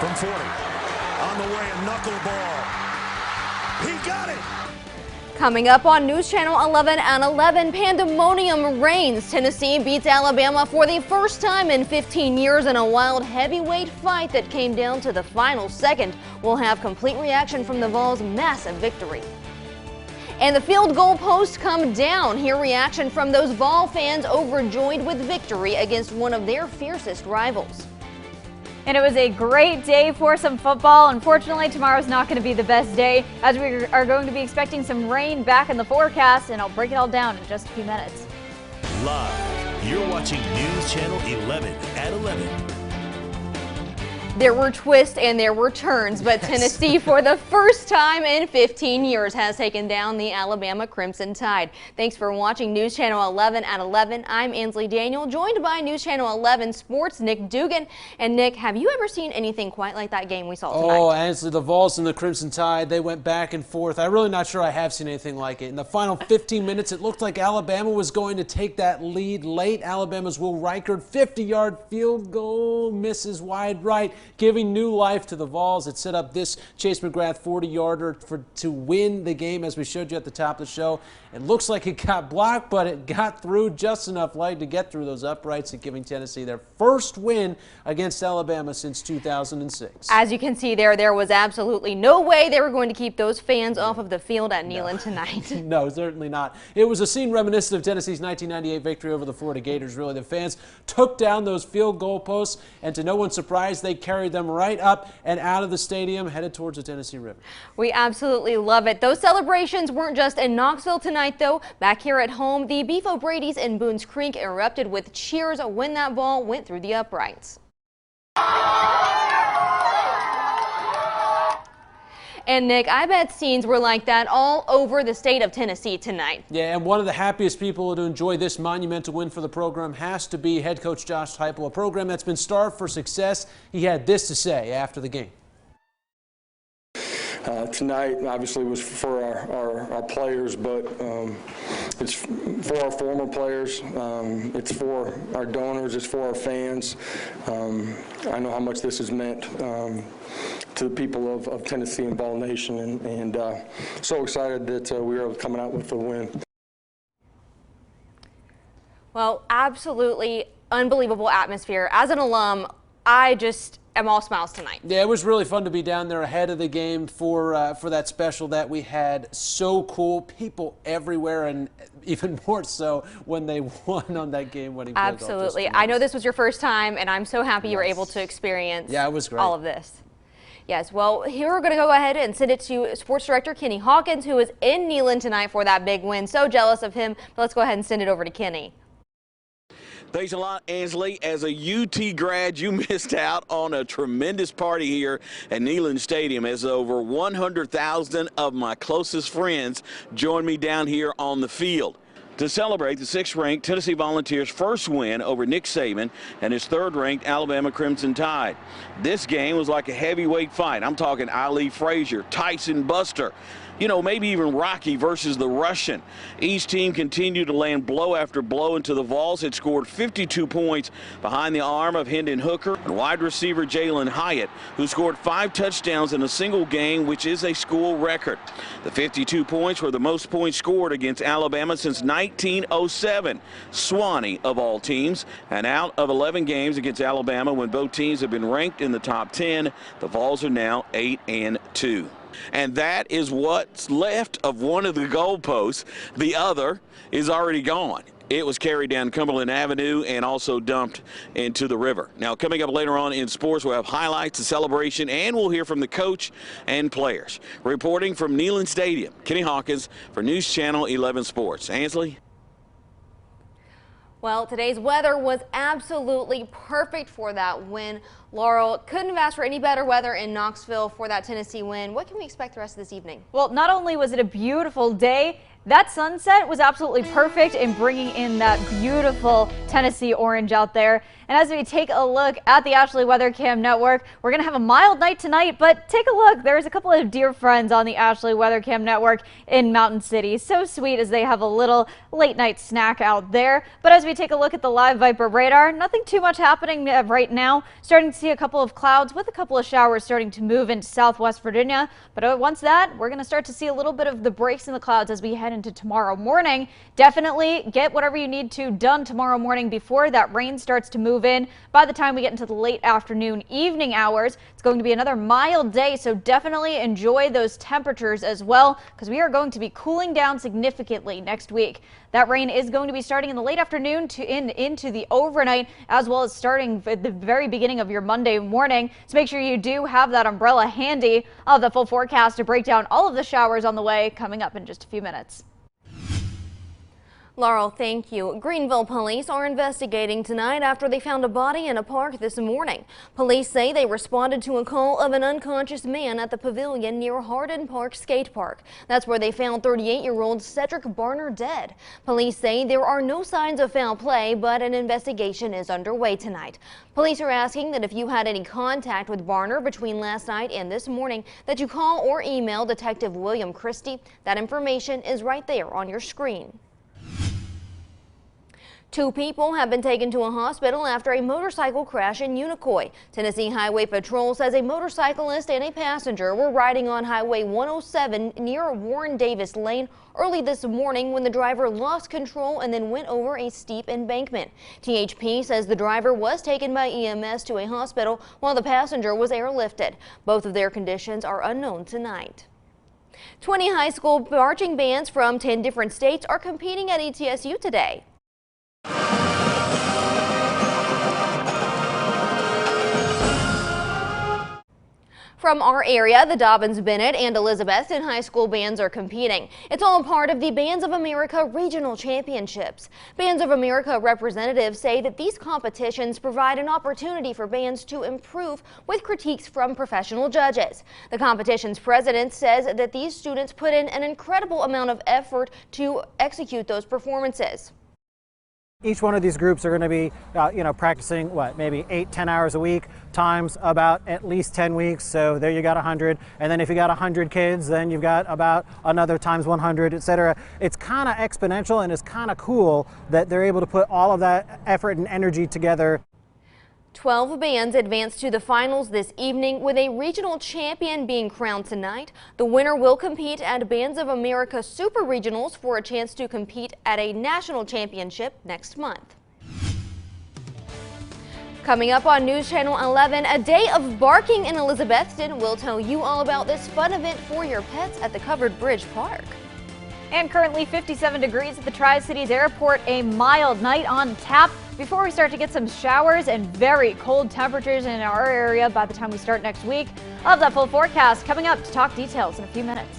from 40. On the way, a knuckleball. He got it! Coming up on News Channel 11 at 11, pandemonium reigns. Tennessee beats Alabama for the first time in 15 years in a wild heavyweight fight that came down to the final second. We'll have complete reaction from the Vols' massive victory. And the field goal posts come down. Hear reaction from those Vol fans overjoyed with victory against one of their fiercest rivals. And it was a great day for some football. Unfortunately, tomorrow's not going to be the best day, as we are going to be expecting some rain back in the forecast, and I'll break it all down in just a few minutes. Live, you're watching News Channel 11 at 11. There were twists and there were turns, but Tennessee, for the first time in 15 years, has taken down the Alabama Crimson Tide. Thanks for watching News Channel 11 at 11. I'm Ansley Daniel, joined by News Channel 11 Sports' Nick Dugan. And Nick, have you ever seen anything quite like that game we saw tonight? Oh, Ansley, the Vols and the Crimson Tide, they went back and forth. I'm really not sure I have seen anything like it. In the final 15 minutes, it looked like Alabama was going to take that lead late. Alabama's Will Reichard, 50-yard field goal, misses wide right, giving new life to the Vols. It set up this Chase McGrath 40-yarder to win the game, as we showed you at the top of the show. It looks like it got blocked, but it got through just enough light to get through those uprights and giving Tennessee their first win against Alabama since 2006. As you can see there was absolutely no way they were going to keep those fans off of the field at Neyland tonight. No, certainly not. It was a scene reminiscent of Tennessee's 1998 victory over the Florida Gators. Really, the fans took down those field goal posts, and to no one's surprise, they carried them right up and out of the stadium, headed towards the Tennessee River. We absolutely love it. Those celebrations weren't just in Knoxville tonight, though. Back here at home, the Beef O'Brady's in Boones Creek erupted with cheers when that ball went through the uprights. And Nick, I bet scenes were like that all over the state of Tennessee tonight. Yeah, and one of the happiest people to enjoy this monumental win for the program has to be head coach Josh Heupel, a program that's been starved for success. He had this to say after the game. Tonight obviously was for our players, but it's for our former players, it's for our donors, it's for our fans. I know how much this has meant to the people of Tennessee and Vol Nation, and so excited that we were coming out with the win. Well, absolutely unbelievable atmosphere. As an alum, I just am all smiles tonight. Yeah, it was really fun to be down there ahead of the game for that special that we had. So cool. People everywhere, and even more so when they won on that game-winning field goal. Absolutely. I know this was your first time, and I'm so happy you were able to experience it was great. All of this. Yes, well, here we're going to go ahead and send it to Sports Director Kenny Hawkins, who is in Neyland tonight for that big win. So jealous of him, but let's go ahead and send it over to Kenny. Thanks a lot, Ansley. As a UT grad, you missed out on a tremendous party here at Neyland Stadium, as over 100,000 of my closest friends joined me down here on the field to celebrate the 6th-ranked Tennessee Volunteers' first win over Nick Saban and his 3rd-ranked Alabama Crimson Tide. This game was like a heavyweight fight. I'm talking Ali Frazier, Tyson Buster, you know, maybe even Rocky versus the Russian. Each team continued to land blow after blow into the Vols. Had scored 52 points behind the arm of Hendon Hooker and wide receiver Jalen Hyatt, who scored 5 touchdowns in a single game, which is a school record. The 52 points were the most points scored against Alabama since 1907. Swanee, of all teams, and out of 11 games against Alabama when both teams have been ranked in the top 10, the Vols are now 8-2. And that is what's left of one of the goalposts. The other is already gone. It was carried down Cumberland Avenue and also dumped into the river. Now, coming up later on in sports, we'll have highlights, the celebration, and we'll hear from the coach and players. Reporting from Neyland Stadium, Kenny Hawkins for News Channel 11 Sports. Ansley? Well, today's weather was absolutely perfect for that win. Laurel, couldn't have asked for any better weather in Knoxville for that Tennessee win. What can we expect the rest of this evening? Well, not only was it a beautiful day, That sunset was absolutely perfect in bringing in that beautiful Tennessee orange out there. And as we take a look at the Ashley Weather Cam Network, we're going to have a mild night tonight, but take a look. There's a couple of dear friends on the Ashley Weather Cam Network in Mountain City. So sweet as they have a little late night snack out there. But as we take a look at the live Viper radar, nothing too much happening right now. Starting to see a couple of clouds with a couple of showers starting to move into Southwest Virginia. But once that, we're going to start to see a little bit of the breaks in the clouds as we head into tomorrow morning. Definitely get whatever you need to done tomorrow morning before that rain starts to move in. By the time we get into the late afternoon, evening hours, it's going to be another mild day, so definitely enjoy those temperatures as well, because we are going to be cooling down significantly next week. That rain is going to be starting in the late afternoon into the overnight, as well as starting at the very beginning of your Monday morning. So make sure you do have that umbrella handy. I'll have the full forecast to break down all of the showers on the way coming up in just a few minutes. Laurel, thank you. Greenville police are investigating tonight after they found a body in a park this morning. Police say they responded to a call of an unconscious man at the pavilion near Hardin Park Skate Park. That's where they found 38-year-old Cedric Barner dead. Police say there are no signs of foul play, but an investigation is underway tonight. Police are asking that if you had any contact with Barner between last night and this morning, that you call or email Detective William Christie. That information is right there on your screen. 2 people have been taken to a hospital after a motorcycle crash in Unicoi. Tennessee Highway Patrol says a motorcyclist and a passenger were riding on Highway 107 near Warren Davis Lane early this morning when the driver lost control and then went over a steep embankment. THP says the driver was taken by EMS to a hospital while the passenger was airlifted. Both of their conditions are unknown tonight. 20 high school marching bands from 10 different states are competing at ETSU today. From our area, the Dobbins, Bennett, and Elizabethton high school bands are competing. It's all part of the Bands of America Regional Championships. Bands of America representatives say that these competitions provide an opportunity for bands to improve with critiques from professional judges. The competition's president says that these students put in an incredible amount of effort to execute those performances. Each one of these groups are going to be, practicing maybe 8-10 hours a week times about at least 10 weeks. So there you got 100. And then if you got 100 kids, then you've got about another times 100, etc. It's kind of exponential, and it's kind of cool that they're able to put all of that effort and energy together. 12 bands advanced to the finals this evening, with a regional champion being crowned tonight. The winner will compete at Bands of America Super Regionals for a chance to compete at a national championship next month. Coming up on News Channel 11, a day of barking in Elizabethton. We'll tell you all about this fun event for your pets at the Covered Bridge Park. And currently 57 degrees at the Tri-Cities Airport, a mild night on tap before we start to get some showers and very cold temperatures in our area by the time we start next week. I'll have that full forecast coming up to talk details in a few minutes.